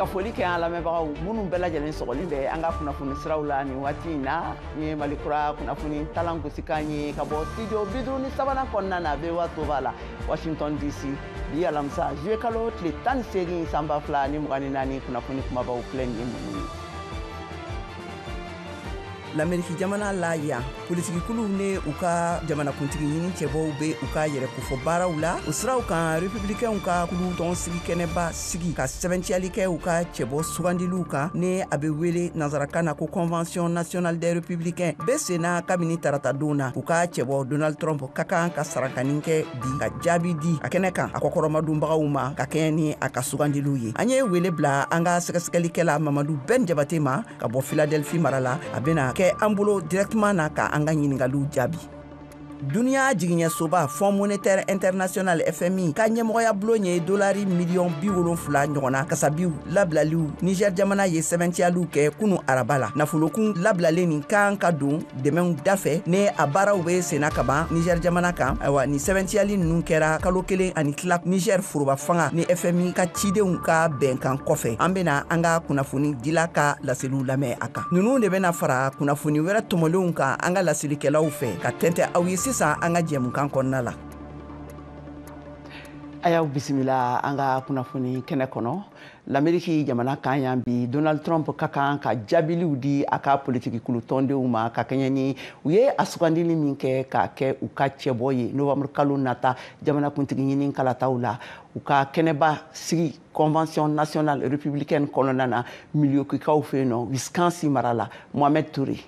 ka foli kɛ an lamɛnbagaw minnu bɛɛ lajɛlen sɔgɔlen bɛ an ka kunnafoni siraw la nin waati in na ni ye Malikura kunnafoni talan gosi kan ye ka bɔ studio 53 kɔnɔna na VOA Tova la Washington DC bi alamisa juillet kalo tile 18 san 2024 kunnafoni kumabaw filɛ nin ye minnu ye. L'Amérique jamana la yan politikikulu ne u ka jamanakuntigi ɲini cɛbɔw be u ka yɛrɛ kofɔ baaraw la o siraw kan républicainw ka kulu tɔn sigi kɛnɛba sigi ka sɛbɛnciyali kɛ u ka cɛbɔ sugandiliw kan ne a be wele nazarakan na ko convention nationale des républicains be senna kabini tarata don na u ka cɛbɔ Donald Trump ka kan ka sarakani kɛ bi ka jaabi di a kɛnɛ kan a kɔkɔrɔmadunbagaw ma ka kɛɲɛ ni a ka sugandiliw ye an ye wele bila an ka sɛgɛsɛgɛlikɛla Mamadu Ben Jabate ma ka bɔ Philadelphie mara la a bena kɛ an bolo directement na ka an ka ɲiningaliw jaabi. Duniya jigiɲɛsoba Fonds monétaire international FMI ka ɲɛmɔgɔya bulon ye dolari miliyɔn 70 ɲɔgɔnna kasabiw labilaliw Niger jamana ye sɛbɛnciyaliw kɛ kunu araba la nafolokun labilalen nin kan ka don dɛmɛw dafɛ ne a baaraw be senna ka ban Niger jamana kan ayiwa ni sɛbɛnciyali ninnu kɛra kalo 1 ani tila Niger foroba fanga ni FMI ka cidenw ka bɛnkan kɔfɛ an bena an ka kunnafoni dila ka laseliw lamɛn a kan ninnu de bena fara kunnafoni wɛrɛ tɔmɔlenw kan an ka lasilikɛlaw fɛ ka tɛntɛ aw ye sisan an ka jɛmukan kɔnɔna la. A y'aw bisimila an ka kunnafoni kɛnɛ kɔnɔ l'Amérique jamana kan yan bi Donald Trump ka kan ka jaabiliw di a ka politikikulu tɔndenw ma ka kɛɲɛ ni u ye a sugandili min kɛ k'a kɛ u ka cɛbɔ ye novembre kalo nata jamanakuntigi ɲini kalataw la u ka kɛnɛba sigi convention nationale républicaine kɔnɔna na Milwaukee-kaw fɛ yen nɔ Wisconsin mara la Mohamed Touré.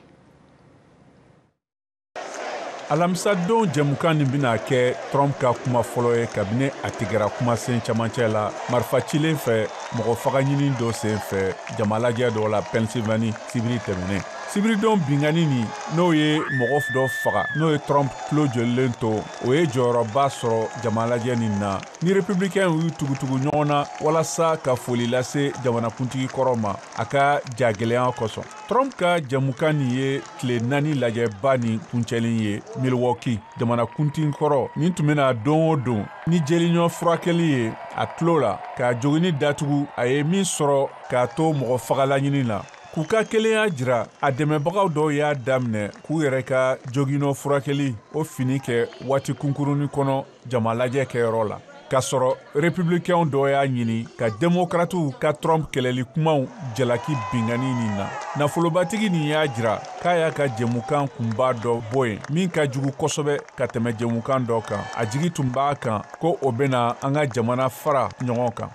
Alamisa don jɛmukan nin bena kɛ Trump ka kuma fɔlɔ ye kabini a tigɛra kumasen camancɛ la marifa cilen fɛ mɔgɔ faga ɲini dɔ sen fɛ jama lajɛ dɔ la Pennsylvanie sibiri tɛmɛnen sibiridon bingani nin n'o ye mɔgɔ dɔ faga n'o ye Trump tulo jolilen to o ye jɔyɔrɔba sɔrɔ jama lajɛ nin na ni républicain y'u tugutugu ɲɔgɔn na walasa ka foli lase jamanakuntigi kɔrɔ ma a ka jagɛlɛya kosɔn Trump ka jɛmukan nin ye tile 4 lajɛba nin kuncɛlen ye Milwaukee jamanakuntigi kɔrɔ nin tun bena don o don ni jeliɲɔ furakɛli ye a tulo la k'a jogini datugu a ye min sɔrɔ k'a to mɔgɔ fagala ɲini na k'u ka kelenya jira a dɛmɛbagaw dɔw y'a daminɛ k'u yɛrɛ ka joginɔ furakɛli o fini kɛ waati kunkurunin kɔnɔ jama lajɛ kɛyɔrɔ la k'a sɔrɔ républicainw dɔw y'a ɲini ka démocratiw ka Trump kɛlɛli kumaw jalaki bingani nin na nafolobatigi nin y'a jira k'a y'a ka jɛmukan kunba dɔ bɔ yen min ka jugu kosɛbɛ ka tɛmɛ jɛmukan dɔ kan a jigi tun b'a kan ko o bena an ka jamana fara ɲɔgɔn kan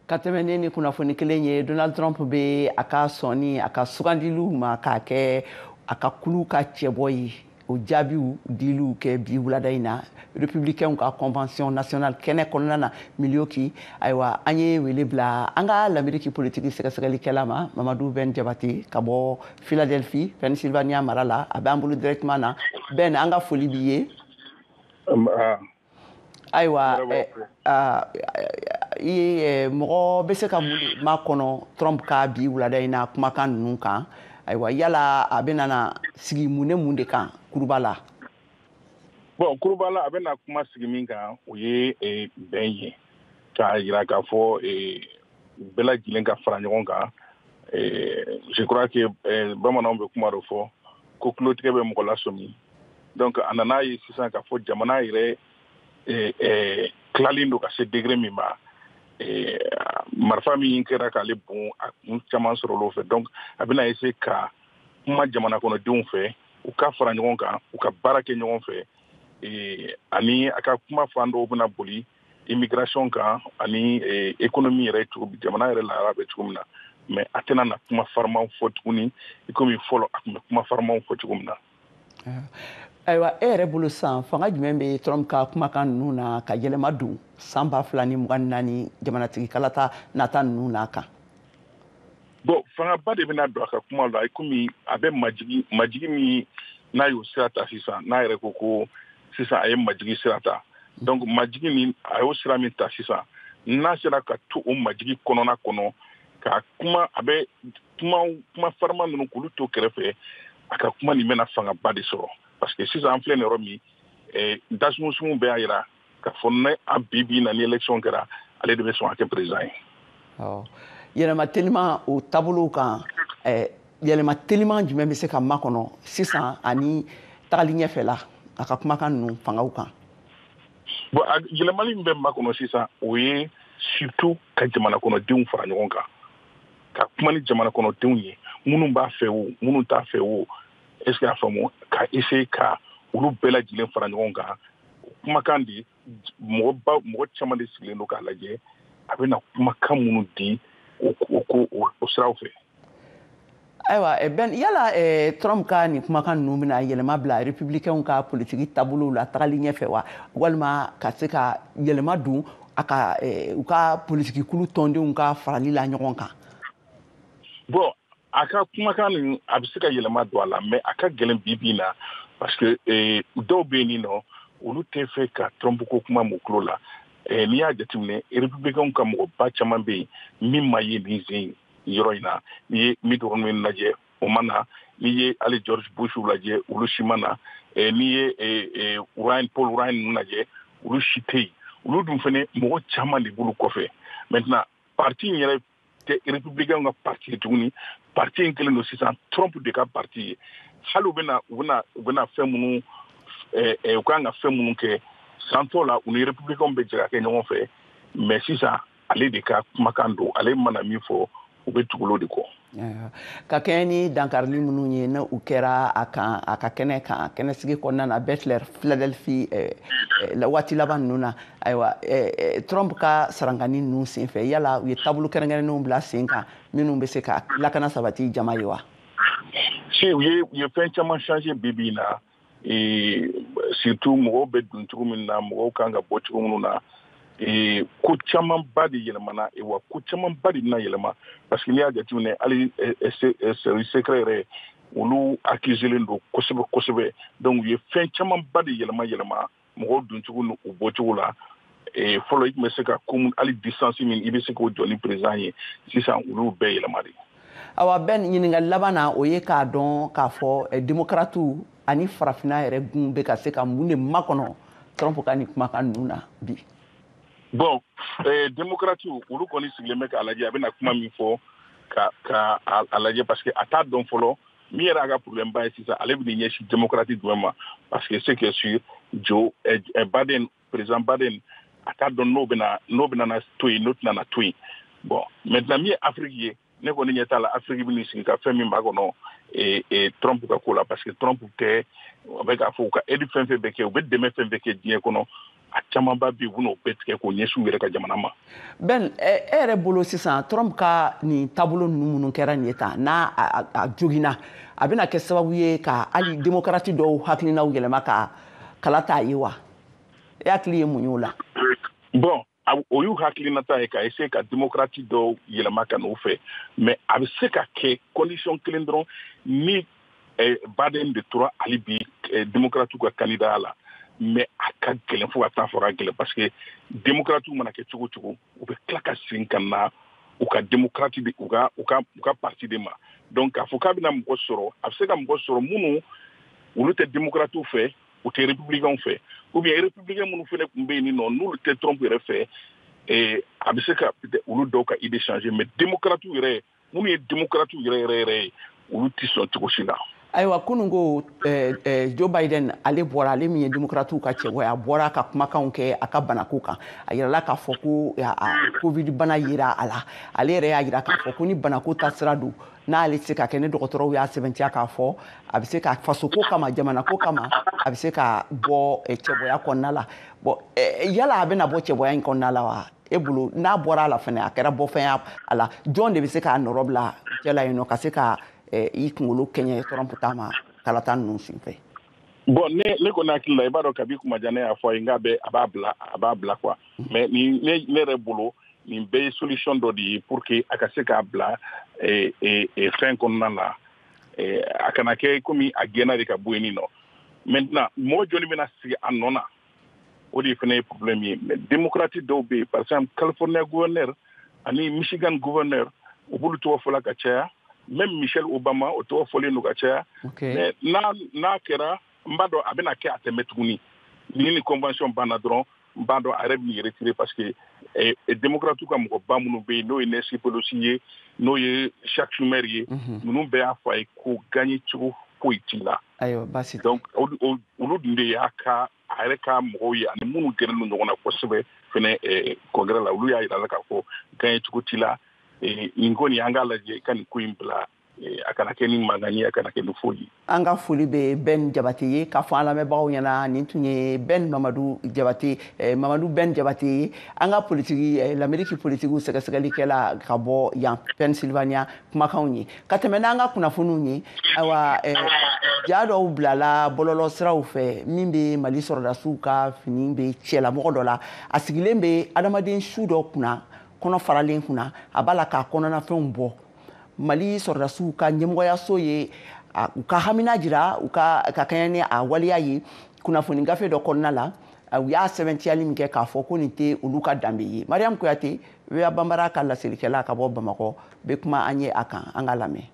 ka tɛmɛnen ni kunnafoni kelen ye Donald Trump be a ka sɔnni a ka sugandiliw ma k'a kɛ a ka kulu ka cɛbɔ ye o jaabiw diliw kɛ bi wulada in na républicainw ka convention nationale kɛnɛ kɔnɔna na Milwaukee ayiwa an ye wele bila an ka l'Amérique politiki sɛgɛsɛgɛlikɛla ma Mamadu Ben Jabate ka bɔ Philadelphie Pennsylvania mara la a b'an bolo directement na Ben an ka foli b'i ye ayiwa mɔgɔ bɛ se ka mun de ma kɔnɔ Trump ka bi wulada in na kumakan ninnu kan ayiwa yala a bɛna na sigi mun de kan kuruba la bon kuruba la a bɛna kuma sigi min kan o ye bɛn ye k'a jira k'a fɔ bɛɛ lajɛlen ka fara ɲɔgɔn kan je crois que bamananw bɛ kuma dɔ fɔ ko tulotigɛ bɛ mɔgɔ lasɔmi donc a nana ye sisan k'a fɔ jamana yɛrɛ tilalen don ka se degré min ma marifa min kɛra k'ale bon a kun caman sɔrɔ olu fɛ donc a bɛna essayer ka kuma jamana kɔnɔdenw fɛ u ka fara ɲɔgɔn kan u ka baara kɛ ɲɔgɔn fɛ ani a ka kuma fan dɔw bɛna boli immigration kan ani économie yɛrɛ jamana yɛrɛ lahara bɛ cogo min na mais a tɛna na kuma farimanw fɔ tuguni i komi fɔlɔ a tun bɛ kuma farimanw fɔ cogo min na ayiwa e yɛrɛ bolo san fanga jumɛn bɛ Trump ka kumakan ninnu na ka yɛlɛma don san 2024 jamanatigi kalata nata ninnu n'a kan bon fangaba de bɛna don a ka kuma la i komi a bɛ majigi min n'a y'o sira ta sisan n'a yɛrɛ ko sisan a ye majigi sira ta donc majigi min a y'o sira min ta sisan n'a sera ka to o majigi kɔnɔna kɔnɔ ka kuma a bɛ kuma farima ninnu k'olu to kɛrɛfɛ a ka kuma nin bɛna fangaba de sɔrɔ parce que sisan an filɛ nin yɔrɔ min dasumusumu bɛɛ y'a jira k'a fɔ ne an bi na ni élection kɛra ale de bɛ sɔn ka kɛ président ye yɛlɛma teliman o taabolow kan yɛlɛma teliman jumɛn bɛ se ka makɔnɔ sisan ani tagali ɲɛfɛ la a ka kumakan ninnu fangaw kan. Bon yɛlɛmali min bɛ makɔnɔ sisan o ye surtout ka jamana kɔnɔdenw fara ɲɔgɔn kan ka kuma ni jamana kɔnɔdenw ye minnu b'a fɛ o minnu t'a fɛ o est ce que a faamu ka essayer ka olu bɛɛ lajɛlen fara ɲɔgɔn kan kumakan di mɔgɔ caman de sigilen don k'a lajɛ a bɛna kumakan minnu di o siraw fɛ. Ayiwa Ben yala Trump ka nin kumakan ninnu bɛna yɛlɛma bila républicains ka politiki taabolow la tagali ɲɛfɛ wa walima ka se ka yɛlɛma don a ka u ka politiki kulu tɔndenw ka farali la ɲɔgɔn kan. Bon a ka kumakan nin a bɛ se ka yɛlɛma don a la mais a ka gɛlɛn bi na parce que dɔw bɛ yen nɔ olu tɛ fɛ ka Trump ko kuma mu tulo la n'i y'a jateminɛ républicains ka mɔgɔba caman bɛ yen min ma ye nin sen yɔrɔ in na n'i ye Mitt Romney lajɛ o ma na n'i ye hali George Bush lajɛ olu si ma na n'i ye Paul Ryan lajɛ olu si tɛ yen olu dun fana mɔgɔ caman de b'olu kɔfɛ maintenant parti in yɛrɛ tɛ républicains ka parti ye tuguni parti in kɛlen don sisan Trump de ka parti ye hali u bɛna fɛn minnu u kan ka fɛn minnu kɛ santɔ la u ni républicains bɛ jɛ ka kɛ ɲɔgɔn fɛ mais sisan ale de ka kumakan don ale mana min fɔ u bɛ tugu de kɔ. Ka kɛɲɛ ni dankarili minnu ye ne u kɛra a ka kɛnɛ kan kɛnɛsigi kɔnɔna na Butler Philadelphie waati laban ninnu na ayiwa Trump ka sarangani ninnu senfɛ yala u ye taabolo kɛrɛnkɛrɛnnenw bila sen kan minnu bɛ se ka lakana sabati jama ye wa. u ye fɛn caman changer bi na surtout mɔgɔw bɛ don cogo min na mɔgɔw kan ka bɔ cogo minnu na ko caman ba de yɛlɛmana wa ko caman ba de bɛna yɛlɛma parce que n'i y'a jateminɛ hali service secret yɛrɛ olu accuselen don kosɛbɛ kosɛbɛ donc u ye fɛn caman ba de yɛlɛma mɔgɔw don cogo n'u bɔ cogo la fɔlɔ i tun bɛ se ka ko hali distance min i bɛ se k'o jɔ ni président ye sisan olu bɛɛ yɛlɛma de. Awa Ben ɲininkali laban na o ye k'a dɔn k'a fɔ démocrates ani farafinna yɛrɛ gun bɛ ka se ka mun de makɔnɔ Trump ka nin kumakan ninnu na bi. Bon démocrates olu kɔni sigilen bɛ k'a lajɛ a bɛna kuma min fɔ ka a lajɛ parce que a t'a dɔn fɔlɔ min yɛrɛ a ka problème ba ye sisan ale bɛ nin ɲɛsin démocrate jumɛn ma parce que c'est que sur Joe Biden président Biden a t'a dɔn n'o bɛna to yen n'o tɛna na to yen bon maintenant min ye Afrique ye ne kɔni ɲɛ t'a la Afrique bɛ nin sigi ka fɛn min b'a kɔnɔ Trump ka ko la parce que Trump tɛ a bɛ k'a fɔ u ka aide fɛn fɛn bɛ kɛ u bɛ dɛmɛ fɛn bɛɛ kɛ diɲɛ kɔnɔ a caman ba bi u bɛn'o bɛɛ tigɛ k'o ɲɛsin u yɛrɛ ka jamana ma. Ben e yɛrɛ bolo sisan Trump ka nin taabolo ninnu minnu kɛra nin ye tan n'a a joginna a bɛna kɛ sababu ye ka hali démocrate dɔw hakilinaw yɛlɛma ka kala t'a ye wa e hakili ye mun ye o la. Bon o y'u hakilinata ye ka essayer ka démocrate dɔw yɛlɛma ka n'u fɛ mais a bɛ se ka kɛ condition kelen dɔrɔn ni Biden de tora hali bi démocrate ka candidat la mais a ka gɛlɛn fo ka taa fɔ ka gɛlɛn parce que démocrate mana kɛ cogo cogo u bɛ tila ka segin ka na u ka démocrate de u ka parti de ma donc k'a fɔ k'a bɛna mɔgɔ sɔrɔ a bɛ se ka mɔgɔ sɔrɔ minnu olu tɛ démocrate fɛ u tɛ républicain fɛ ou bien républicain minnu fana tun bɛ yen nɔ n'olu tɛ Trump yɛrɛ fɛ a bɛ se ka olu dɔw ka idée changer mais démocrate yɛrɛ minnu ye démocrate yɛrɛ ye olu tɛ sɔn cogo si la. Ayiwa kunun ko Joe Biden ale bɔra ale min ye démocrates ka cɛbɔ a bɔra ka kumakanw kɛ a ka banako kan a yirala k'a fɔ ko covid bana yera a la ale yɛrɛ y'a yira k'a fɔ ko ni banako ta sira don n'ale se ka kɛ ne dɔgɔtɔrɔw y'a sɛbɛntiya k'a fɔ a bɛ se ka faso ko kama jamana ko kama a bɛ se ka bɔ cɛbɔya kɔnɔna la bon yala a bɛna bɔ cɛbɔya in kɔnɔna la wa e bolo n'a bɔra a la fɛnɛ a kɛra bɔfɛn a la jɔn de bɛ se k'a nɔrɔ bila cɛla yen nɔ ka se ka i kunkolo kɛɲɛ Trump ta ma kalata ninnu senfɛ. Bon ne kɔni hakili la i b'a dɔn kabi kuma jan ne y'a fɔ a ye nka a b'a bila quoi mais ne yɛrɛ bolo nin bɛɛ ye solution dɔ de ye pour que a ka se k'a bila fɛn kɔnɔna na a kana kɛ komi a gɛnna de ka bɔ yen nɔ maintenant mɔgɔ jɔnni bɛna sigi a nɔ na o de fana ye problème ye mais démocrate dɔw bɛ yen par exemple California gouverneur ani Michigan gouverneur u b'olu tɔgɔ fɔla ka caya même Michelle Obama o tɔgɔ fɔlen don ka caya mais n'a kɛra n b'a dɔn a bɛna kɛ a tɛmɛ tuguni ni convention banna dɔrɔn n b'a dɔn a yɛrɛ b'i retiré parce que démocrate ka mɔgɔba minnu bɛ yen n'o ye Nancy Pelosi ye n'o ye Chuck Schumer ye ninnu bɛɛ y'a fɔ a ye ko gagné cogo foyi t'i la. Donc olu dun de y'a ka a yɛrɛ ka mɔgɔw ye ani minnu gɛrɛlen don ɲɔgɔn na kosɛbɛ fɛnɛ congrès la olu y'a yira la k'a fɔ gagné cogo t'i la nin kɔni an k'a lajɛ ka nin ko in bila a kana kɛ ni mankanni a kana kɛ ni foyi ye. An ka foli bɛ Ben Jabate ye k'a fɔ an lamɛnbagaw ɲɛna nin tun ye Ben Mamadou Jabate Mamadou Ben Jabate ye an ka politiki l'Amérique politikiw sɛgɛsɛgɛlikɛla ka bɔ yan Pennsylvania kumakanw ye ka tɛmɛ n'an ka kunnafoniw ye ayiwa ja dɔw bilala bɔlɔlɔ siraw fɛ min bɛ Mali sɔrɔdasiw ka fini bɛ cɛlamɔgɔ dɔ la a sigilen bɛ adamaden su dɔ kunna kɔnɔ faralen kunna a b'a la k'a kɔnɔnafɛnw bɔ Mali sɔrɔdasiw ka ɲɛmɔgɔyaso ye u ka hamina jira u ka kɛɲɛ ni a waleya ye kunnafoni gafe dɔ kɔnɔna la u y'a sɛbɛntiyali min kɛ k'a fɔ ko nin tɛ olu ka danbe ye Mariam Kuyate Weya Banbara ka laselikɛla ka bɔ Bamakɔ bɛ kuma an ye a kan an ka lamɛn.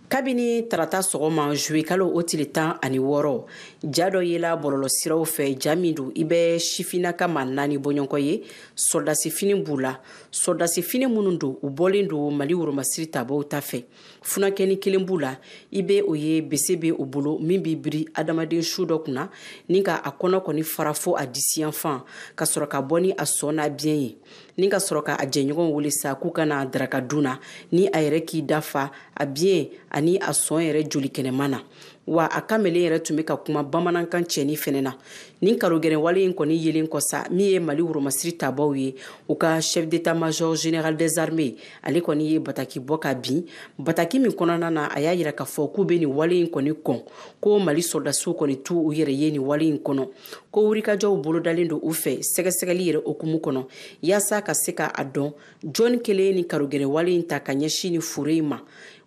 Kabini tarata sɔgɔma juwe kalo o tile 16 ja dɔ yela bɔlɔlɔ siraw fɛ ja min don i bɛ sifinaka ma 4 bɔɲɔgɔnkɔ ye sɔrdasi fini b'u la sɔrdasi fini minnu don u bɔlen don Mali woromasiri tabaw ta fɛ funakɛni kelen b'u la i bɛ o ye bese bɛ u bolo min bɛ biri adamaden su dɔ kunna ni ka a kɔnɔ kɔni fara fo a disiyan fan ka sɔrɔ ka bɔ ni a sɔn n'a biɲɛ ye ni ka sɔrɔ ka a jɛɲɔgɔn wele sa k'u kana daraka dun na ni a yɛrɛ k'i dafa a biɲɛ ani a sɔn yɛrɛ joli kɛnɛman na wa a kamelen yɛrɛ tun bɛ ka kuma bamanankan cɛni fɛnɛ na nin karogɛrɛ wale in kɔni yelen kɔ sa min ye Mali woromasiri tabaw ye u ka chef d'état-major général des armées ale kɔni ye bataki bɔ ka bin bataki min kɔnɔna na a y'a yira k'a fɔ k'u bɛ nin wale in kɔni kɔn ko Mali sɔrdasiw kɔni t'u u yɛrɛ ye nin wale in kɔnɔ ko wurikajɔw bolodalen don u fɛ sɛgɛsɛgɛli yɛrɛ okumu kɔnɔ yaasa ka se ka a dɔn jɔnni kelen ye nin karogɛrɛ wale in ta ka ɲɛsin ni fure in ma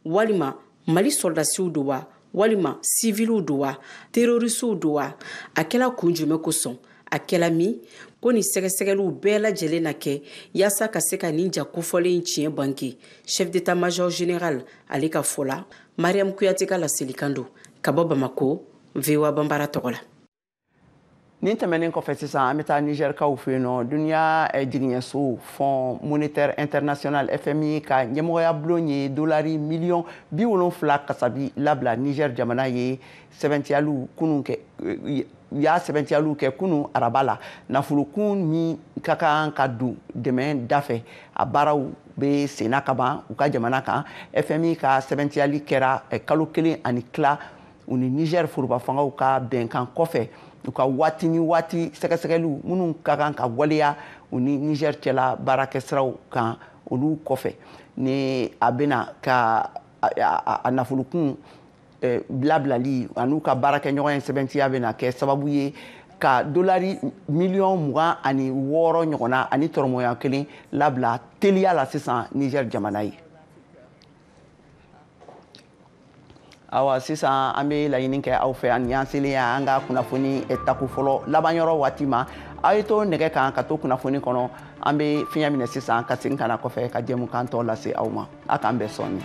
walima Mali sɔrdasiw don wa walima civiliw don wa terrorisiw don wa a kɛla kun jumɛn kosɔn a kɛla min ko ni sɛgɛsɛgɛliw bɛɛ lajɛlen na kɛ yaasa ka se ka nin ja kofɔlen tiɲɛ banke chef d'état-major général ale ka fɔ la Mariam Kuyate ka laselikan don ka bɔ Bamako VOA Banbara tɔgɔ la. Nin tɛmɛnen kɔfɛ sisan an bɛ taa Nigerkaw fɛ yen nɔ duniya jigiɲɛso Fonds monétaire international FMI ka ɲɛmɔgɔya bulon ye dolari miliyɔn 70 kasabi labila Niger jamana ye sɛbɛntiyaliw kunun kɛ u y'a sɛbɛntiyaliw kɛ kunun araba la nafolokun min ka kan ka don dɛmɛ da fɛ a baaraw bɛ senna ka ban u ka jamana kan FMI ka sɛbɛntiyali kɛra kalo 1 ani tila u ni Niger forobafangaw ka bɛnkan kɔfɛ u ka waati ni waati sɛgɛsɛgɛliw minnu ka kan ka waleya u ni Niger cɛla baarakɛsiraw kan olu kɔfɛ ni a bɛna ka a nafolokun bilabilali an'u ka baarakɛɲɔgɔn ye sɛbɛntiya bɛna kɛ sababu ye ka dolari miliyɔn 26 ɲɔgɔnna ani tɔrɔmɔɲan 1 labila teliya la sisan Niger jamana ye. Awa sisan an bɛ laɲini kɛ aw fɛ ani y'an selen an ka kunnafoni taku fɔlɔ labanyɔrɔ waati ma aw ye to nɛgɛ kan ka to kunnafoni kɔnɔ an bɛ fiɲɛ minɛ sisan ka segin kana kɔfɛ ka jɛmukan tɔ lase aw ma a k'an bɛn sɔɔni.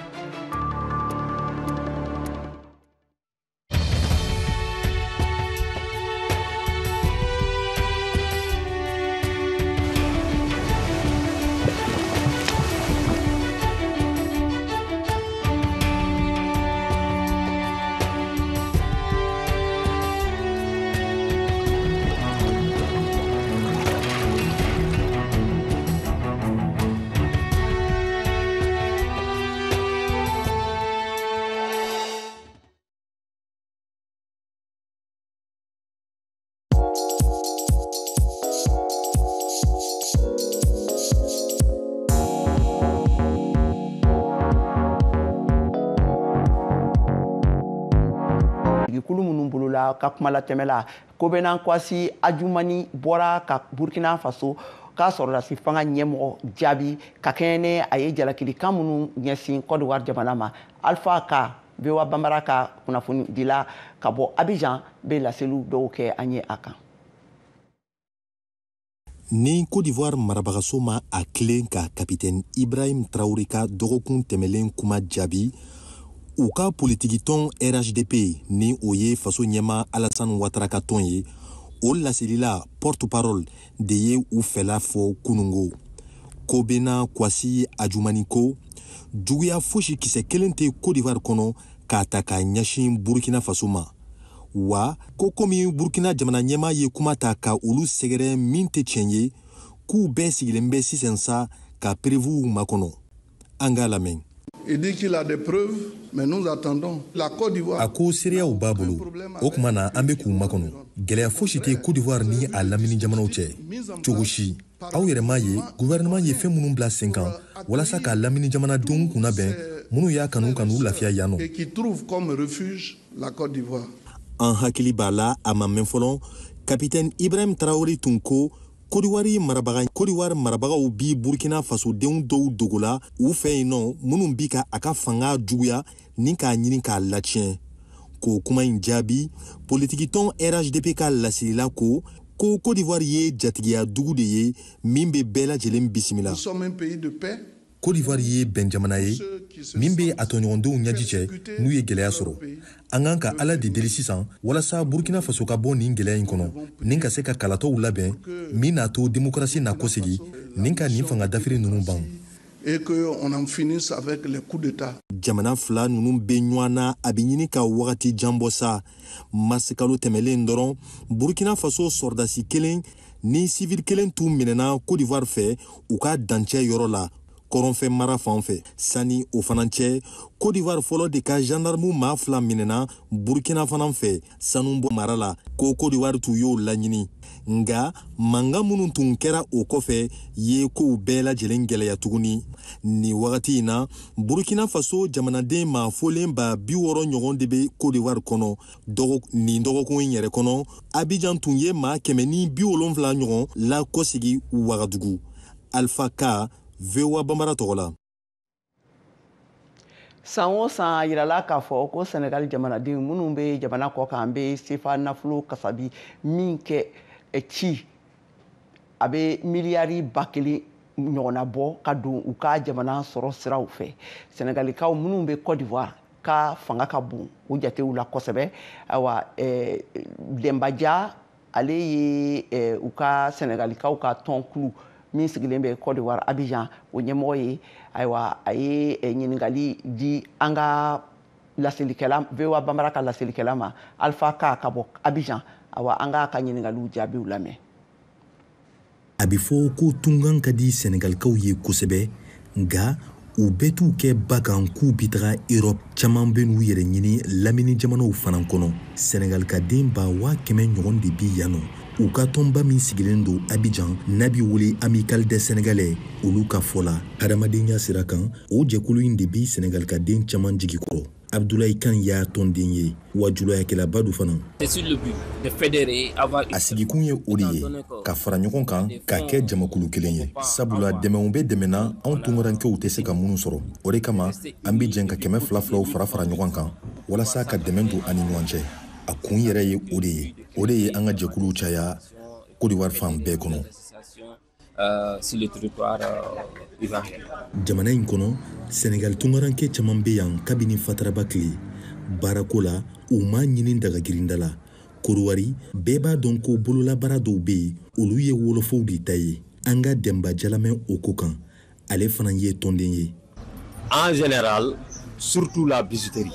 Kulu minnu bolola ka kuma latɛmɛla ko bɛna Kwasi Adjumani bɔra ka Burkina Faso k'a sɔrɔdasi fanga ɲɛmɔgɔ jaabi ka kɛɲɛ ni a ye jalakilikan minnu ɲɛsin Côte d'Ivoire jamana ma Alpha ka VOA Banbara ka kunnafoni dila ka bɔ Abidjan bɛ laseliw dɔw kɛ an ye a kan. Ni Côte d'Ivoire marabagaso ma a tilen ka capitaine Ibrahim Traoré ka dɔgɔkun tɛmɛlen kuma jaabi u ka politiki tɔn RHDP ni o ye faso ɲɛma Alassane Ouattara ka tɔn ye o laselila porte-parole de ye u fɛla fɔ kunungo Kobena Kwasi Adjumani ko juguya fosi kisɛ kelen tɛ Côte d'Ivoire kɔnɔ k'a ta ka ɲɛsin Burkina Faso ma wa ko komi Burkina jamana ɲɛma ye kuma ta ka olu sɛgɛrɛ min tɛ tiɲɛ ye k'u bɛɛ sigilen bɛ sisan sa ka prévu makɔnɔ an k'a lamɛn. Il dit qu'il a des preuves, mais nous attendons. La Côte d'Ivoire. A ko seereyaw b'a bolo o kuma na an bɛ k'u makɔnɔ gɛlɛya fosi tɛ Côte d'Ivoire ni a lamini jamanaw cɛ cogo si aw yɛrɛ m'a ye gouvernement ye fɛn minnu bila sen kan walasa ka lamini jamanadenw kunna bɛn minnu y'a kanu ka n'u lafiya yan nɔ. Et qui trouve comme refuge la Côte d'Ivoire. An hakili b'a la a ma mɛn fɔlɔ capitaine Ibrahim Traoré tun ko Côte d'Ivoire marabagaw bi Burkina Faso denw dɔw dogo la u fɛ yen nɔ minnu bi ka a ka fanga juguya ni k'a ɲini k'a latiɲɛ k'o kuma in jaabi politikitɔn RHDP ka lasilila ko Côte d'Ivoire ye jatigiya dugu de ye min bɛ bɛɛ lajɛlen bisimila. Nous sommes un pays de paix. Côte d'Ivoire ye bɛn jamana ye min bɛ a tɔɲɔgɔndenw ɲɛji cɛ n'u ye gɛlɛya sɔrɔ an kan ka ala de deli sisan walasa Burkina Faso ka bɔ nin gɛlɛya in kɔnɔ nin ka se ka kalatɔw labɛn min n'a to démocratie na kɔsegi nin ka nin fanga dafiri ninnu ban. Et qu'on en finisse avec les coups d'État. Jamana fila ninnu bɛ ɲɔgɔn na a bɛ ɲini ka wagati jan bɔ sa mars kalo tɛmɛlen dɔrɔn Burkina Faso sɔrdasi kelen ni civil kelen tun minɛna Côte d'Ivoire fɛ u ka dancɛ yɔrɔ la kɔrɔnfɛ mara fan fɛ sani o fana cɛ Côte d'Ivoire fɔlɔ de ka gendarme maa fila minɛna Burkina fana fɛ sanu bɔ mara la ko Côte d'Ivoire tun y'o laɲini nga mankan minnu tun kɛra o kɔfɛ ye kow bɛɛ lajɛlen gɛlɛya tuguni ni wagati in na Burkina Faso jamanaden maa fɔlen ba 60 ɲɔgɔn de bɛ Côte d'Ivoire kɔnɔ nin dɔgɔkun in yɛrɛ kɔnɔ Abidjan tun ye maa 170 ɲɔgɔn lakɔsegi Ouagadougou. Alpha K VOA Bambara tɔgɔ la. San o san yirala k'a fɔ ko Senegal jamanadenw minnu bɛ jamana kɔ kan bɛ sefa nafolo kasabi min kɛ ci a bɛ miliyari 1000 ɲɔgɔnna bɔ ka don u ka jamana sɔrɔ siraw fɛ. Senegalikaw minnu bɛ Côte d'Ivoire ka fanga ka bon o jatew la kosɛbɛ. Awa Dembaja ale ye u ka Senegalikaw ka tɔnkulu min sigilen bɛ Côte d'Ivoire Abidjan o ɲɛmɔgɔ ye ayiwa a ye ɲininkali di an ka laselilikɛla VOA Bambara ka laselilikɛla ma Alpha K ka bɔ Abidjan awa an ka ɲininkaliw jaabiw lamɛn. A bɛ fɔ ko tunkan ka di Senegalikaw ye kosɛbɛ nka u bɛɛ t'u kɛ bagan k'u bi taga Europe caman bɛ n'u yɛrɛ ɲini lamini jamanaw fana kɔnɔ Senegalikaden ba 100 ɲɔgɔn de bi yan nɔ u ka tɔnba min sigilen don Abidjan n'a bɛ wele Amical des Sénégalais olu ka fɔ la hadamadenya sira kan o jɛkulu in de bi Senegalikaden caman jigi kɔrɔ Abdoulaye Kane y'a tɔnden ye wa julayakɛlaba do fana a sigikun ye o de ye ka fara ɲɔgɔn kan ka kɛ jamakulu kelen ye sabula dɛmɛw bɛ dɛmɛna anw tungarankew tɛ se ka minnu sɔrɔ o de kama an bɛ jɛn ka 200 fara ɲɔgɔn kan walasa ka dɛmɛ don ani ɲɔgɔn cɛ a kun yɛrɛ ye o de ye an ka jɛkuluw caya Côte d'Ivoire fan bɛɛ kɔnɔ. Jamana in kɔnɔ Senegal tungaranke caman bɛ yan kabini fataraba tile baarako la u ma ɲini dagagirinda la Korowari bɛɛ b'a dɔn ko bololabaara dɔw bɛ yen olu ye wolofow de ta ye an ka Demba Jalamɛ o ko kan ale fana ye tɔnden ye. En général surtout la bijouterie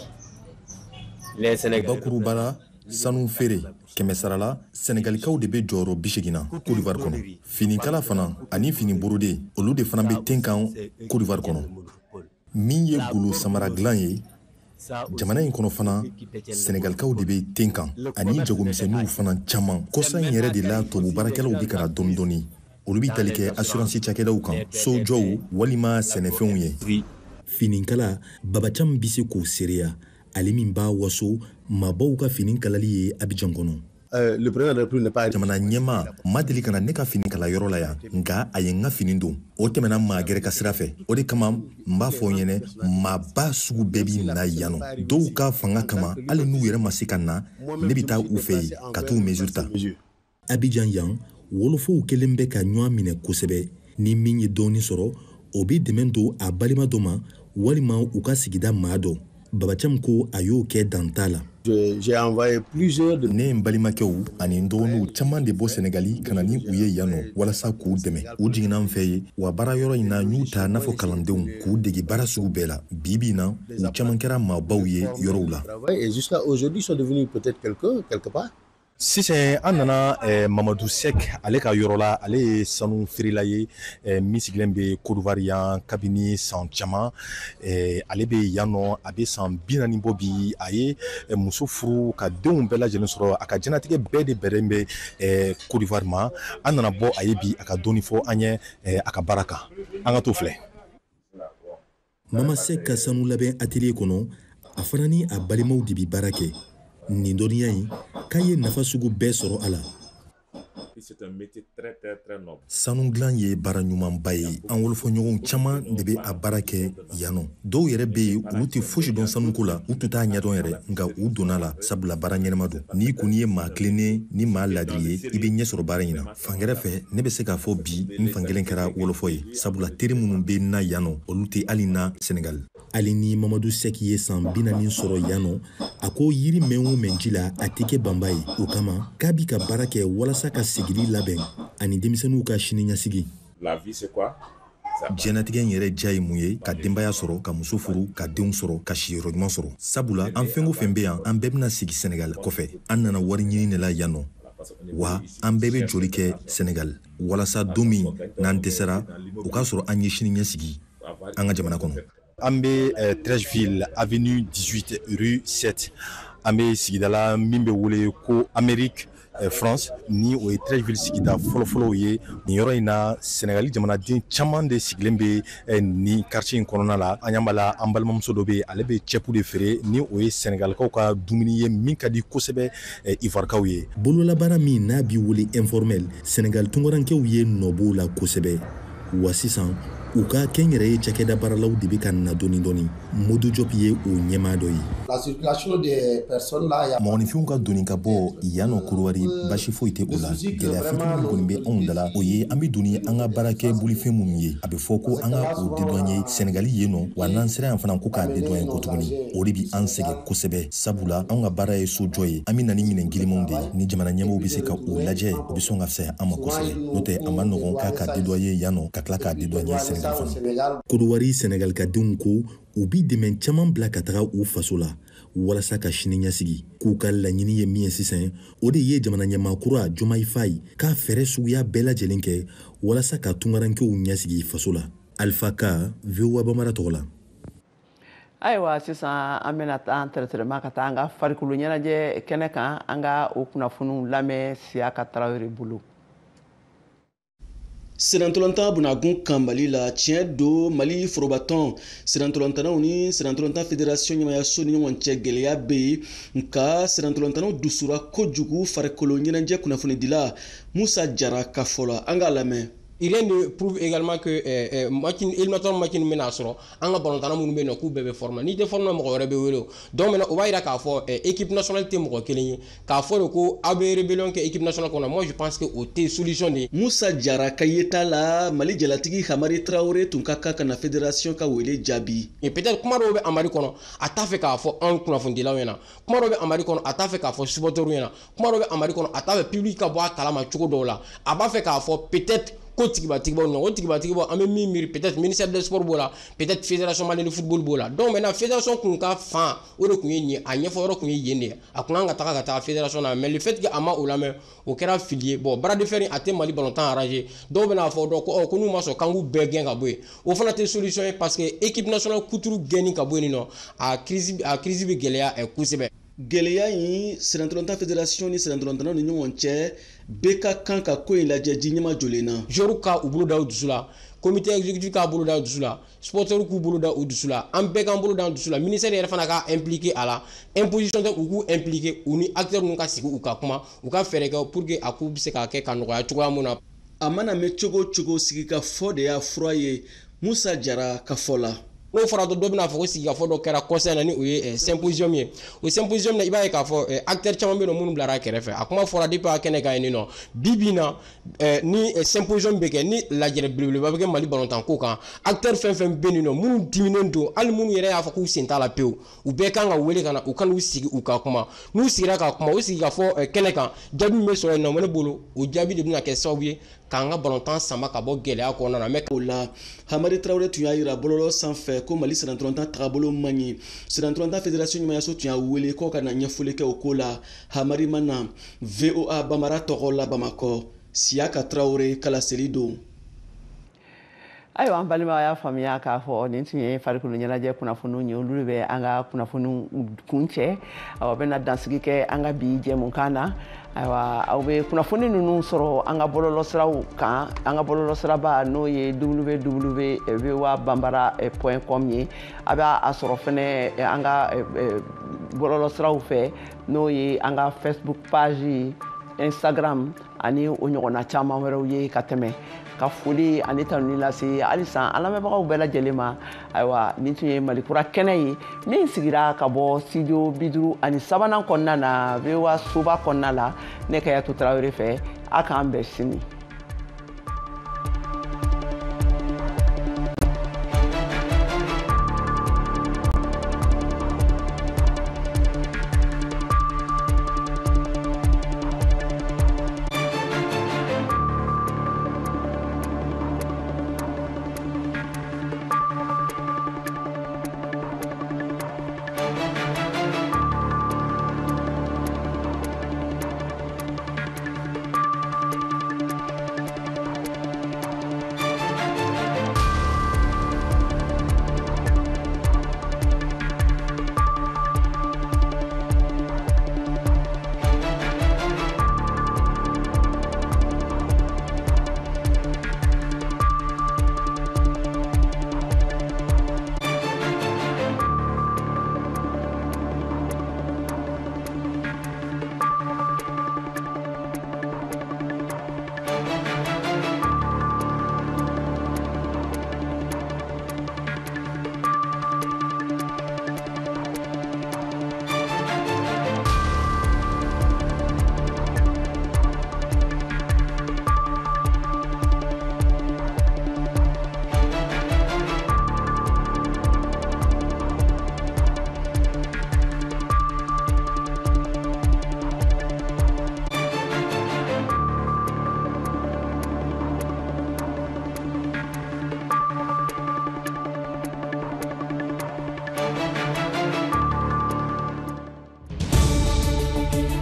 les Sénégalais bakurubala sanu feere kɛmɛ sarala Senegalikaw de bɛ jɔyɔrɔ 80 na Côte d'Ivoire kɔnɔ finikala fana ani fini borode olu de fana bɛ ten kan Côte d'Ivoire kɔnɔ min ye golo samara dilan ye jamana in kɔnɔ fana Senegalikaw de bɛ ten kan ani jagomisɛnninw fana caman kɔsa in yɛrɛ de la tubabu baarakɛlaw bɛ ka na dɔɔni dɔɔni olu bɛ tali kɛ assurance cakɛdaw kan sojɔw walima sɛnɛfɛnw ye finikala babacam bɛ se k'o seereya ale min b'a waso maabaw ka fini kalali ye Abidjan kɔnɔ. Le président de la République n'est pas jamana ɲɛma ma deli kana ne ka fini kala yɔrɔ la yan nka a ye n ka fini don o tɛmɛna maa gɛrɛ ka sira fɛ o de kama n b'a fɔ ɲɛnɛ maaba sugu bɛɛ bi na yan nɔ dɔw ka fanga kama hali n'u yɛrɛ ma se ka na ne bɛ taa u fɛ yen ka t'u mesure ta. Abidjan yan wolofow kelen bɛ ka ɲɔgɔn minɛ kosɛbɛ ni min ye dɔɔni sɔrɔ o bɛ dɛmɛ don a balima dɔ ma walima u ka sigida maa dɔ Babacham ko a y'o kɛ danta la. J'ai envoyé plusieurs de... Ne ye n balimakɛw ani n dɔgɔninw caman de bɔ Senegali ka na ni u ye yan nɔ walasa k'u dɛmɛ. U jiginna n fɛ ye wa baara yɔrɔ in na n y'u ta n'a fɔ kalandenw k'u dege baara sugu bɛɛ la. Bi bi in na u caman kɛra maabaw ye yɔrɔw la. Et jusqu'à aujourd'hui sont devenus peut-être quelque part. Sisan an nana Mamadou Sek ale ka yɔrɔ la, ale ye sanu feerela ye min sigilen bɛ Côte d'Ivoire yan kabini san caman. Ale bɛ yan nɔ a bɛ san 40 bɔ bi. A ye muso furu ka denw bɛɛ lajɛlen sɔrɔ. A ka jɛnatigɛ bɛɛ de bɛrɛn bɛ Côte d'Ivoire ma. An nana bɔ a ye bi a ka dɔɔni fɔ an ye a ka baara kan. An ka t'o filɛ. Mama Sek ka sanu labɛn atelier kɔnɔ a fana ni a balimaw de bɛ baara kɛ. Nin dɔnniya in k'a ye nafa sugu bɛɛ sɔrɔ a la. Sanu dilan ye baara ɲumanba ye. An wolofɔɲɔgɔnw caman de bɛ a baara kɛ yan nɔ. Dɔw yɛrɛ bɛ yen olu tɛ fosi dɔn sanuko la, u tun t'a ɲɛdɔn yɛrɛ, nka u donna la sabula baara ɲɛnama don. N'i kun ye maa tilennen ni maa ladiri ye, i bɛ ɲɛ sɔrɔ baara in na. Fangɛrɛ fɛ ne bɛ se k'a fɔ bi n fankelen kɛra wolofɔ ye, sabula teri minnu bɛ na yan nɔ olu tɛ hali na Senegal. Ali ni Mamadou Sek ye san 40 sɔrɔ yan nɔ, a ko yiri mɛn o mɛn ji la a tɛ kɛ banba ye. O kama k'a bi ka baara kɛ walasa ka sigili labɛn ani denmisɛnninw ka siniɲɛsigi. La vie c'est quoi? Jɛnatigɛ in yɛrɛ ja ye mun ye? Ka denbaya sɔrɔ, ka muso furu, ka denw sɔrɔ, ka siyɔrɔ ɲuman sɔrɔ. Sabula an fɛn o fɛn bɛ yan, an bɛɛ bɛna sigi Senegal kɔfɛ. An nana wari ɲini de la yan nɔ. Wa an bɛɛ bɛ joli kɛ Senegal walasa don min n'an dɛsɛra o k'a sɔrɔ an ye siniɲɛsigi an ka jamana kɔnɔ. An bɛ Trècheville avenue 18 rue 7. An bɛ sigida la min bɛ wele ko Amérique France ni o ye Trècheville sigida fɔlɔfɔlɔw ye. Nin yɔrɔ in na Senegali jamanaden caman de sigilen bɛ ni quartier in kɔnɔna la. An y'an bala an balimamuso dɔ bɛ ale bɛ cɛpu de feere ni o ye Senegalikaw ka dumuni ye min ka di kosɛbɛ Ivoirekaw ye. Bololabaara min n'a b'i wele informel, Senegal tunkarankew ye nɔbɔw la kosɛbɛ. Wa sisan u ka kɛnyɛrɛye cakɛda baaralaw de bɛ ka na dɔɔni dɔɔni. Modou Diop ye o ɲɛmaa dɔ ye. La circulation des personnes là, mɔgɔninfinw ka doni ka bɔ yan nɔ Kodowari basi foyi tɛ o la. Gɛlɛya fitinin min kɔni bɛ anw da la o ye an bɛ doni an ka baarakɛ bolifɛn minnu ye. A bɛ fɔ ko an ka o dédouaner Senegali yen nɔ, wa n'an sera yan fana ko k'a dédouaner ko tuguni. O de bɛ an sɛgɛn kosɛbɛ sabula anw ka baara ye sojɔ ye. An bɛ na ni minɛn gilimanw de ye. Ni jamana ɲɛmɔgɔw bɛ se ka o lajɛ o bɛ sɔn ka fisaya an ma kosɛbɛ. N'o tɛ a ma nɔgɔn k'a ka dédouaner yan nɔ ka tila k'a dédouaner Senegal fana. Kodowari Senegal ka denw ko u bi dɛmɛ caman bila ka taga u faso la walasa ka siniɲɛsigi. K'u ka laɲini ye min ye sisan o de ye jamana ɲɛmaa kura Diomaye Faye k'a fɛɛrɛ suguya bɛɛ lajɛlen kɛ walasa ka tunkarankew ɲɛsigi faso la. Alpha Ka, VOA Bamara tɔgɔ la. Ayiwa sisan an bɛna taa an tɛrɛtɛrɛma ka taa an ka farikolo ɲɛnajɛ kɛnɛ kan an ka o kunnafoniw lamɛn Siyaka Tarawele bolo. Sirantolanta bunagun kan Mali la tiɲɛ do Mali forobatɔn sirantolantanaw ni sirantolanta fédération ɲɛmayaso ni ɲɔgɔn cɛ gɛlɛya bɛ yen nka sirantolantanaw dusura kojugu farikolo ɲɛnajɛ kunnafonidila Musa Jara ka fɔ la an k'a lamɛn. Il ne prouve également que éliminatoire match min bɛna sɔrɔ an ka balontanna minnu bɛ yen nɔ k'u bɛɛ bɛ former ni tɛ former mɔgɔ wɛrɛ bɛ wele donc maintenant o b'a jira k'a fɔ équipe nationale tɛ mɔgɔ kelen ye k'a fɔ de ko aw bɛ rébellion kɛ équipe nationale kɔnɔ moi je pense que o tɛ solution de. Musa Jara ka yeta la Mali jalatigi Hamari Traoré tun ka kan ka na fédération ka wele jaabi. Et peut-être kuma dɔw bɛ Amari kɔnɔ a t'a fɛ k'a fɔ anw kunnafonidilaw ɲɛna kuma dɔw bɛ Amari kɔnɔ a t'a fɛ k'a fɔ supporters ɲɛna kuma dɔw bɛ Amari kɔnɔ a t'a fɛ public ka bɔ a kalama cogo dɔw la a b'a fɛ k'a fɔ peut-être ko tigibatigibɔ non o tigibatigibɔ an bɛ min miiri peut-être ministère des sports b'o la peut-être fédération malienne de football b'o la donc maintenant fédération kun ka fan o de kun ye nin a ɲɛfɔ yɔrɔ kun ye yen de a kun kan ka taga fédération na mais le fait que a ma o lamɛn o kɛra fili ye bon bras de fer a tɛ Mali balontan arrangé dɔw bɛna fɔ dɔn ko n'u ma sɔn k'an k'u bɛɛ gɛn ka bɔ yen o fana tɛ solution ye parce que équipe nationale kuturu gɛnni ka bɔ yen nɔ a crise bɛ gɛlɛya kosɛbɛ. Gɛlɛya in sirantolanta fédération ni sirantolantanaw ni ɲɔgɔn cɛ bɛɛ ka kan ka ko in lajɛ ji ɲɛma jɔlen na. joueurs ka u bolo da u dusu la comité exécutif k'a bolo da u dusu la sporteurs k'u bolo da u dusu la an bɛɛ k'an bolo da u dusu la ministère yɛrɛ fana ka impliqué a la imposition tɛ u k'u impliqué u ni acteurs ninnu ka sigi u ka kuma u ka fɛɛrɛ kɛ pour que a ko bɛ se ka kɛ ka nɔgɔya cogoya mun na. A mana mɛn cogo o cogo sigi ka fɔ de y'a fura ye Musa Jara ka fɔ la. n'o fɔra dɔ bɛna fɔ ko sigikafɔ dɔ kɛra conseil na ni o ye symposium ye o symposium na i b'a ye k'a fɔ acteur caman bɛ yen nɔ minnu bilara kɛrɛfɛ a kuma fɔra depuis a kɛnɛ kan yen nɔ bi bi in na ni symposium bɛ kɛ ni lajɛrɛ belebeleba bɛ kɛ Mali balontan ko kan acteur fɛn fɛn bɛ yen nɔ minnu diminen don hali minnu yɛrɛ y'a fɔ k'u sen t'a la pewu u bɛɛ kan ka wele ka na u ka n'u sigi u ka kuma n'u sigira ka kuma u sigi ka fɔ kɛnɛ kan jaabi min bɛ sɔrɔ yen nɔ ne bolo o jaabi de bɛna kɛ sababu ye k'an ka balontan sama ka bɔ gɛlɛya kɔnɔna na o la Hamadi Traoré tun y'a yira bɔlɔlɔ sanfɛ ko Mali senatɔrɔntan tagabolo man ɲi senatɔrɔntan fédération ɲɛmayaso tun y'a wele k'o ka na ɲɛfɔli kɛ o ko la Hamadi ma na VOA Bamara tɔgɔ la Bamakɔ Siyaka Traoré kalaseli don. Ayiwa an balima y'a faamuya k'a fɔ nin tun ye farikolo ɲɛnajɛ kunnafoniw ye olu de bɛ an ka kunnafoniw kun cɛ aw bɛna dansigi kɛ an ka bi jɛmukan na ayiwa aw bɛ kunnafoni ninnu sɔrɔ an ka bɔlɔlɔsiraw kan an ka bɔlɔlɔsiraba n'o ye www.voabambara.com ye a bɛ a sɔrɔ fɛnɛ an ka bɔlɔlɔsiraw fɛ n'o ye an ka Facebook page Instagram ani o ɲɔgɔnna caman wɛrɛw ye ka tɛmɛ ka foli ani tanuni lase halisa an lamɛnbagaw bɛɛ lajɛlen ma ayiwa nin tun ye Malikura kɛnɛ ye min sigira ka bɔ studio 53 kɔnɔna na VOA soba kɔnɔna la ne Kayatou Traoré fɛ a k'an bɛn sini.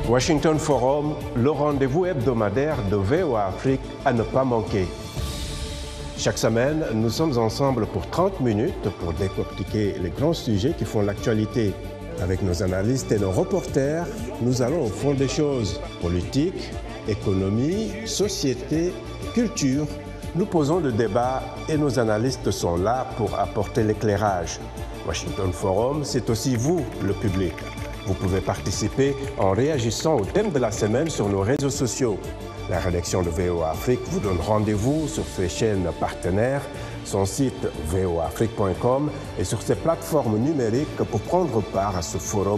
Washington Forum, le rendez-vous hebdomadaire de VOA Afrique à ne pas manquer. Chaque semaine, nous sommes ensemble pour 30 minutes pour décortiquer les grands sujets qui font l'actualité. Avec nos analystes et nos reporters, nous allons au fond des choses. Politique, économie, société, culture. Nous posons le débat et nos analystes sont là pour apporter l'éclairage. Washington Forum, c'est aussi vous, le public. Vous pouvez participer en réagissant au thème de la semaine sur nos réseaux sociaux. La rédaction de VOA Afrique vous donne rendez-vous sur ses chaînes partenaires, son site voafrique.com et sur ses plateformes numériques pour prendre part à ce forum